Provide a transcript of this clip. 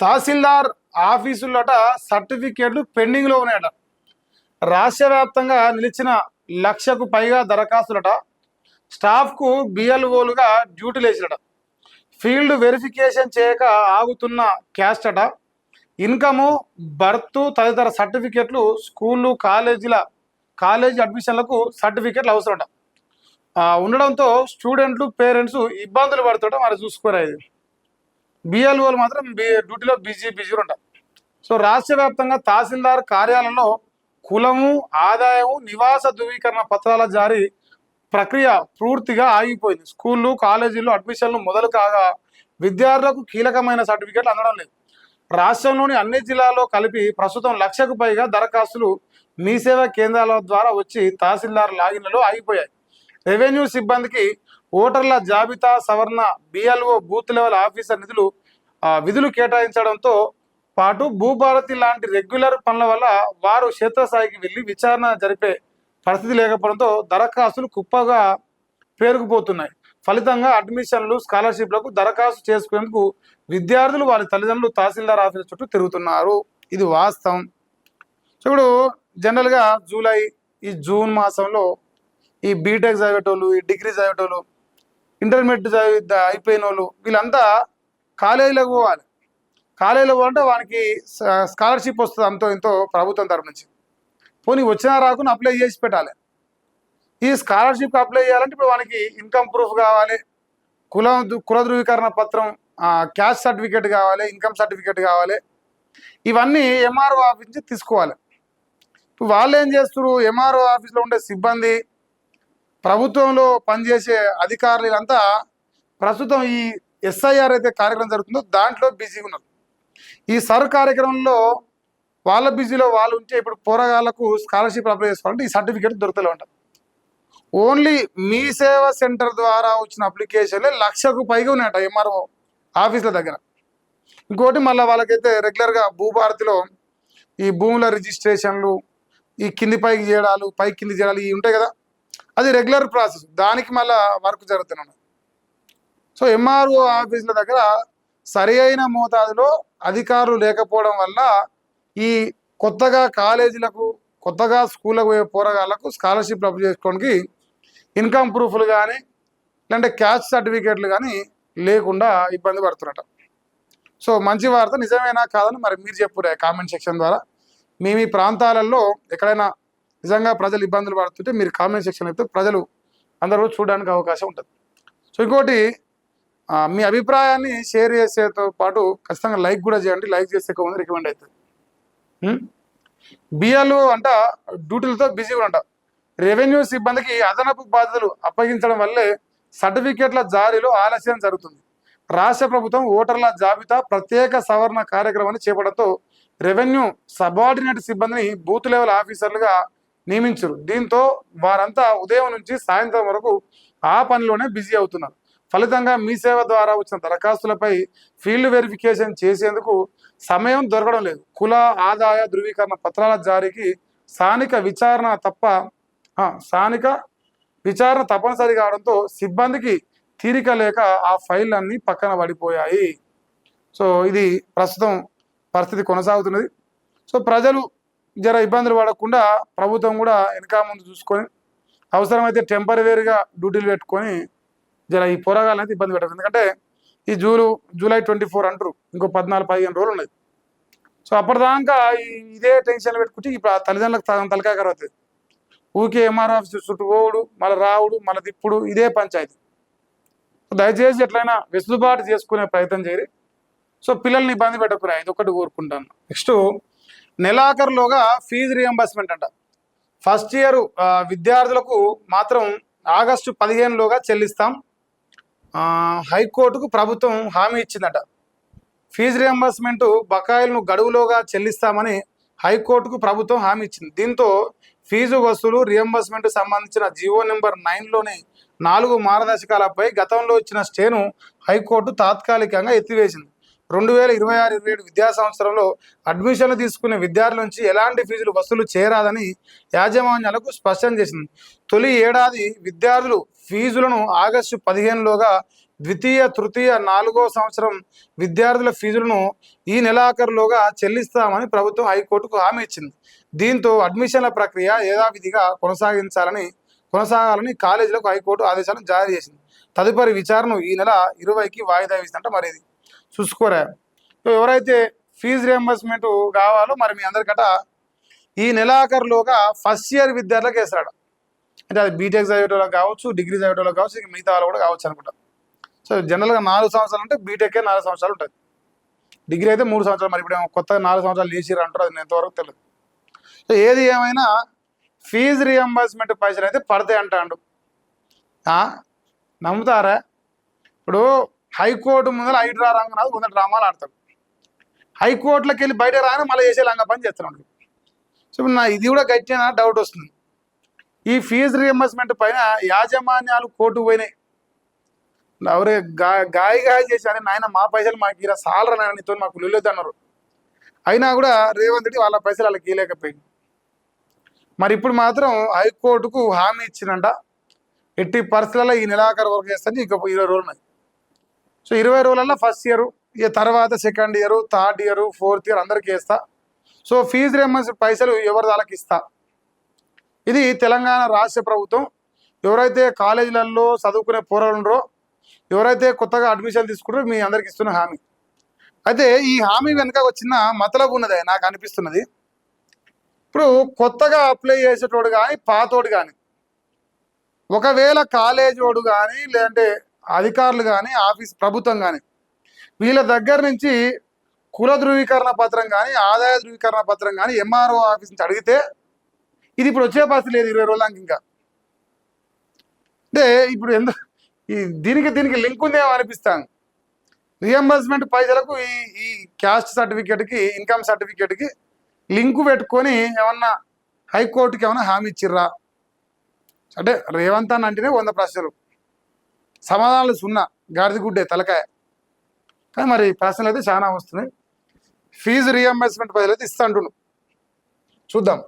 తహసీల్దార్ ఆఫీసులట సర్టిఫికేట్లు పెండింగ్లో ఉన్నాయట. రాష్ట్ర వ్యాప్తంగా నిలిచిన 1,00,000కు పైగా దరఖాస్తులట. స్టాఫ్కు బిఎల్ఓలుగా డ్యూటీలు వేసినట. ఫీల్డ్ వెరిఫికేషన్ చేయక ఆగుతున్న క్యాస్ట్ అట. ఇన్కము, బర్త్ తదితర సర్టిఫికేట్లు స్కూళ్ళు, కాలేజీ అడ్మిషన్లకు సర్టిఫికేట్లు అవసరమట. ఉండడంతో స్టూడెంట్లు, పేరెంట్స్ ఇబ్బందులు పడుతుంట. మరి చూసుకోరా, ఇది బిఎల్ఓలు మాత్రం డ్యూటీలో బిజీ ఉంట. సో రాష్ట్ర వ్యాప్తంగా తహసీల్దార్ కార్యాలయంలో కులము, ఆదాయము, నివాస ధృవీకరణ పత్రాల జారీ ప్రక్రియ పూర్తిగా ఆగిపోయింది. స్కూళ్ళు, కాలేజీలు అడ్మిషన్లు మొదలు కాగా విద్యార్థులకు కీలకమైన సర్టిఫికేట్లు అందడం లేదు. రాష్ట్రంలోని అన్ని జిల్లాల్లో కలిపి ప్రస్తుతం 1,00,000కు పైగా దరఖాస్తులు మీ సేవా కేంద్రాల ద్వారా వచ్చి తహసీల్దార్ లాగిన్లలో ఆగిపోయాయి. రెవెన్యూ సిబ్బందికి ఓటర్ల జాబితా సవరణ, బిఎల్ఓ బూత్ లెవెల్ ఆఫీసర్ విధులు కేటాయించడంతో పాటు భూభారతి లాంటి రెగ్యులర్ పనుల వల్ల వారు క్షేత్రస్థాయికి వెళ్ళి విచారణ జరిపే పరిస్థితి లేకపోవడంతో దరఖాస్తులు కుప్పగా పేరుకుపోతున్నాయి. ఫలితంగా అడ్మిషన్లు, స్కాలర్షిప్లకు దరఖాస్తు చేసుకునేందుకు విద్యార్థులు వారి తల్లిదండ్రులు తహసీల్దార్ ఆఫీసు చుట్టూ తిరుగుతున్నారు. ఇది వాస్తవం. సో ఇప్పుడు జనరల్గా జూన్ మాసంలో ఈ బీటెక్ చదివేటోళ్ళు, ఈ డిగ్రీ చదివేటోళ్ళు, ఇంటర్మీడియట్ అయిపోయిన వాళ్ళు వీళ్ళంతా కాలేజీలకు పోవాలి. కాలేజీలో పోవాలంటే వానికి స్కాలర్షిప్ వస్తుంది, అంతో ఇంతో ప్రభుత్వం తరపు నుంచి. పోనీ వచ్చినా రాకుండా అప్లై చేసి పెట్టాలి. ఈ స్కాలర్షిప్కి అప్లై చేయాలంటే ఇప్పుడు వానికి ఇన్కమ్ ప్రూఫ్ కావాలి, కుల ధృవీకరణ పత్రం, క్యాస్ట్ సర్టిఫికేట్ కావాలి, ఇన్కమ్ సర్టిఫికేట్ కావాలి. ఇవన్నీ ఎంఆర్ఓ ఆఫీస్ నుంచి తీసుకోవాలి. ఇప్పుడు వాళ్ళు ఏం చేస్తారు, ఎంఆర్ఓ ఆఫీస్లో ఉండే సిబ్బంది, ప్రభుత్వంలో పనిచేసే అధికారులు ఇదంతా ప్రస్తుతం ఈ ఎస్ఐఆర్ అయితే కార్యక్రమం జరుగుతుందో దాంట్లో బిజీగా ఉన్నారు. ఈ సర్ కార్యక్రమంలో వాళ్ళ బిజీలో వాళ్ళు ఉంటే ఇప్పుడు పోరగాళ్లకు స్కాలర్షిప్ అప్లై చేసుకోవాలంటే ఈ సర్టిఫికేట్ దొరకలేవంట. ఓన్లీ మీ సేవా సెంటర్ ద్వారా వచ్చిన అప్లికేషన్లే 1,00,000కు పైగా ఉన్నాయట ఎంఆర్ఓ ఆఫీసుల దగ్గర. ఇంకోటి మళ్ళీ వాళ్ళకైతే రెగ్యులర్గా భూభారతిలో ఈ భూముల రిజిస్ట్రేషన్లు, ఈ కింది పైకి చేయడాలు, పైకి కింది చేయడాలు ఇవి ఉంటాయి కదా, అది రెగ్యులర్ ప్రాసెస్. దానికి మళ్ళీ వర్క్ జరుగుతున్నాయి. సో ఎంఆర్ఓ ఆఫీసుల దగ్గర సరి అయిన మోతాదులో అధికారులు లేకపోవడం వల్ల ఈ కొత్తగా కాలేజీలకు, కొత్తగా స్కూళ్ళకు పోయే పోరగాళ్లకు స్కాలర్షిప్లు అప్లై చేసుకోవడానికి ఇన్కమ్ ప్రూఫ్లు కానీ లేదంటే క్యాస్ట్ సర్టిఫికేట్లు కానీ లేకుండా ఇబ్బంది పడుతున్నట. సో మంచి వార్త, నిజమేనా కాదని మరి మీరు చెప్పురే కామెంట్ సెక్షన్ ద్వారా. మీ ప్రాంతాలలో ఎక్కడైనా నిజంగా ప్రజలు ఇబ్బందులు పడుతుంటే మీరు కామెంట్ సెక్షన్ అయితే ప్రజలు అందరూ చూడడానికి అవకాశం ఉంటుంది. సో ఇంకోటి, మీ అభిప్రాయాన్ని షేర్ చేసేతో పాటు ఖచ్చితంగా లైక్ కూడా చేయండి. లైక్ చేస్తే ఎక్కువ మంది రికమెండ్ అవుతుంది. బిఎల్ఓ అంట డ్యూటీలతో బిజీగా ఉంట. రెవెన్యూ సిబ్బందికి అదనపు బాధ్యతలు అప్పగించడం వల్లే సర్టిఫికేట్ల జారీలో ఆలస్యం జరుగుతుంది. రాష్ట్ర ప్రభుత్వం ఓటర్ల జాబితా ప్రత్యేక సవరణ కార్యక్రమాన్ని చేపట్టడంతో రెవెన్యూ సబార్డినేట్ సిబ్బందిని బూత్ లెవెల్ ఆఫీసర్లుగా నియమించారు. దీంతో వారంతా ఉదయం నుంచి సాయంత్రం వరకు ఆ పనిలోనే బిజీ అవుతున్నారు. ఫలితంగా మీ సేవ ద్వారా వచ్చిన దరఖాస్తులపై ఫీల్డ్ వెరిఫికేషన్ చేసేందుకు సమయం దొరకడం లేదు. కుల, ఆదాయ ధృవీకరణ పత్రాల జారీకి స్థానిక విచారణ తప్పనిసరి కావడంతో సిబ్బందికి తీరిక లేక ఆ ఫైళ్ళన్నీ పక్కన పడిపోయాయి. సో ఇది ప్రస్తుతం పరిస్థితి కొనసాగుతున్నది. సో ప్రజలు జర ఇబ్బందులు పడకుండా ప్రభుత్వం కూడా వెనక ముందు చూసుకొని అవసరమైతే టెంపరీగా డ్యూటీలు పెట్టుకొని జర ఈ పోరాగాలైతే ఇబ్బంది పెట్టదు. ఎందుకంటే ఈ జూలై 24 అంటారు, ఇంకో 14-15 రోజులు ఉన్నాయి. సో అప్పటిదాకా ఇదే టెన్షన్ పెట్టుకుంటే ఇప్పుడు ఆ తల్లిదండ్రులకు తలకాయ కరవుతుంది. ఊకే ఎంఆర్ ఆఫీస్ చుట్టూ పోవుడు, మళ్ళీ రావుడు, మళ్ళీ తిప్పుడు, ఇదే పంచాయతీ. దయచేసి ఎట్లయినా వెసులుబాటు చేసుకునే ప్రయత్నం చేయరు. సో పిల్లల్ని ఇబ్బంది పెట్టకురా, ఇది ఒకటి కోరుకుంటాను. నెక్స్ట్, నెలాఖరులోగా ఫీజు రియంబర్స్మెంట్ అంట. ఫస్ట్ ఇయర్ విద్యార్థులకు మాత్రం ఆగస్టు 15లోగా చెల్లిస్తాం. హైకోర్టుకు ప్రభుత్వం హామీ ఇచ్చిందట. ఫీజు రియంబర్స్మెంట్ బకాయిలను గడువులోగా చెల్లిస్తామని హైకోర్టుకు ప్రభుత్వం హామీ ఇచ్చింది. దీంతో ఫీజు వసూలు రియంబర్స్మెంట్ సంబంధించిన జీవో నెంబర్ 9లోని 4 మార్గదర్శకాలపై గతంలో ఇచ్చిన స్టేను హైకోర్టు తాత్కాలికంగా ఎత్తివేసింది. 2026-27 విద్యా సంవత్సరంలో అడ్మిషన్లు తీసుకునే విద్యార్థుల నుంచి ఎలాంటి ఫీజులు వసూలు చేయరాదని యాజమాన్యాలకు స్పష్టం చేసింది. తొలి ఏడాది విద్యార్థులు ఫీజులను ఆగస్టు 15లోగా ద్వితీయ తృతీయ 4వ సంవత్సరం విద్యార్థుల ఫీజులను ఈ నెలాఖరులోగా చెల్లిస్తామని ప్రభుత్వం హైకోర్టుకు హామీ ఇచ్చింది. దీంతో అడ్మిషన్ల ప్రక్రియ యథావిధిగా కొనసాగాలని కాలేజీలకు హైకోర్టు ఆదేశాలను జారీ చేసింది. తదుపరి విచారణ ఈ నెల 20కి వాయిదా వేసిందంట. మరి ఇది చూసుకోరా, ఎవరైతే ఫీజు రియంబర్స్మెంట్ కావాలో మరి మీ అందరికట ఈ నెలాఖరులోగా ఫస్ట్ ఇయర్ విద్యార్థులకు వేస్తాడు. అంటే అది బీటెక్ చదివేటోళ్ళకి కావచ్చు, డిగ్రీ చదివేటోళ్ళకి కావచ్చు, ఇక మిగతా వాళ్ళు కూడా కావచ్చు అనుకుంటా. సో జనరల్గా 4 సంవత్సరాలు అంటే బీటెక్కే 4 సంవత్సరాలు ఉంటుంది, డిగ్రీ అయితే 3 సంవత్సరాలు. మరి ఇప్పుడు కొత్తగా 4 సంవత్సరాలు చేసిర్రు అంటారు, అది ఎంతవరకు తెలియదు. సో ఏది ఏమైనా ఫీజు రియంబర్స్మెంట్ పైసలు అయితే పడతాయి అంటాడు. నమ్ముతారా? ఇప్పుడు హైకోర్టు ముందర హైడ్రా రంగనాథ్ 100 డ్రామాలు ఆడతాడు, హైకోర్టులోకి వెళ్ళి బయట రాగానే మళ్ళీ చేసే లంగా పని చేస్తున్నాడు. సో నా ఇది కూడా గట్టిగా డౌట్ వస్తుంది. ఈ ఫీజు రియంబర్స్మెంట్ పైన యాజమాన్యాలు కోర్టుకు పోయినాయి. ఎవరే గాయ చేసి అని నాయన మా పైసలు మాకు ఇలా సాలరా నాయన, నీతో మాకు లొల్లేదు అన్నారు. అయినా కూడా రేవంత్ రెడ్డి వాళ్ళ పైసలు వాళ్ళకి ఇవ్వలేకపోయింది. మరి ఇప్పుడు మాత్రం హైకోర్టుకు హామీ ఇచ్చిందంట, ఎట్టి పరిస్థితులలో ఈ నెలాఖరు వరకు చేస్తాను. ఇక 20 రోజులు ఉన్నాయి. సో 20 రోజులలో ఫస్ట్ ఇయర్, ఇక తర్వాత second year, third year, fourth year అందరికీ వేస్తా. సో ఫీజు రియంబర్స్మెంట్ పైసలు ఎవరి వాళ్ళకి ఇస్తా. ఇది తెలంగాణ రాష్ట్ర ప్రభుత్వం ఎవరైతే కాలేజీలలో చదువుకునే పోరాడు ఉన్నారో, ఎవరైతే కొత్తగా అడ్మిషన్ తీసుకుంటారో మీ అందరికి ఇస్తున్న హామీ. అయితే ఈ హామీ వెనుక వచ్చిన మతలబు ఉన్నదే నాకు అనిపిస్తున్నది. ఇప్పుడు కొత్తగా అప్లై చేసేటోడు కానీ పాతోడు కానీ, ఒకవేళ కాలేజ్ వాడు కానీ లేదంటే అధికారులు కానీ ఆఫీస్ ప్రభుత్వం కానీ వీళ్ళ దగ్గర నుంచి కుల ధృవీకరణ పత్రం కానీ ఆదాయ ధృవీకరణ పత్రం కానీ ఎంఆర్ఓ ఆఫీస్ నుంచి అడిగితే ఇది ఇప్పుడు వచ్చే పరిస్థితి లేదు 20 రోజులకి. ఇంకా అంటే ఇప్పుడు ఎందుకు దీనికి లింక్ ఉందేమో అనిపిస్తాను. రియంబర్స్మెంట్ పైసలకు ఈ క్యాస్ట్ సర్టిఫికేట్కి, ఇన్కమ్ సర్టిఫికేట్కి లింకు పెట్టుకొని ఏమన్నా హైకోర్టుకి ఏమన్నా హామీ ఇచ్చిర్రా అంటే రేవంత్ అన్న అంటేనే 100 ప్రశ్నలు, సమాధానాలు 0, గాడిద గుడ్డే తలకాయ. కానీ మరి ప్రశ్నలు అయితే చాలా వస్తున్నాయి. ఫీజు రియంబర్స్మెంట్ పైసలు అయితే ఇస్తా అంటున్నాను, చూద్దాం.